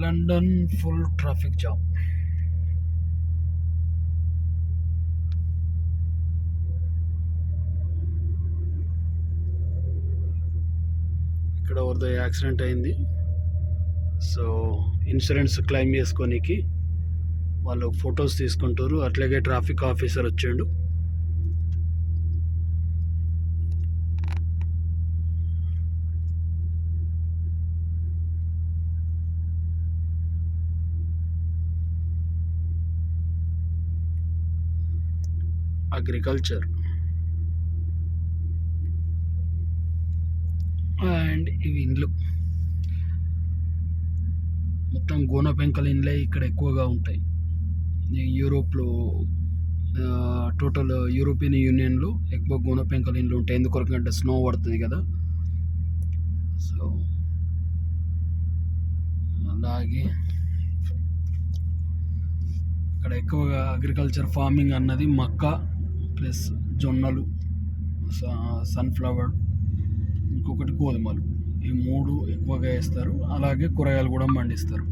London full traffic jam. ఇక్కడ ఎవరిదో accident అయింది. సో ఇన్సూరెన్స్ క్లెయిమ్ చేసుకోనికి వాళ్ళు ఫొటోస్ తీసుకుంటారు. అట్లాగే ట్రాఫిక్ ఆఫీసర్ వచ్చిండు. అగ్రికల్చర్ అండ్ ఇవి ఇండ్లు మొత్తం గోన పెంకల ఇండ్లే ఇక్కడ ఎక్కువగా ఉంటాయి. యూరోప్లో టోటల్ యూరోపియన్ యూనియన్లో ఎక్కువ గోన పెంకల ఇండ్లు ఉంటాయి. ఎందుకొరకంటే స్నో పడుతుంది కదా. సో అలాగే ఇక్కడ ఎక్కువగా అగ్రికల్చర్ ఫార్మింగ్ అన్నది మక్క ప్లస్ జొన్నలు, సన్ఫ్లవర్, ఇంకొకటి గోధుమలు, ఈ మూడు ఎక్కువగా వేస్తారు. అలాగే కూరగాయలు కూడా పండిస్తారు.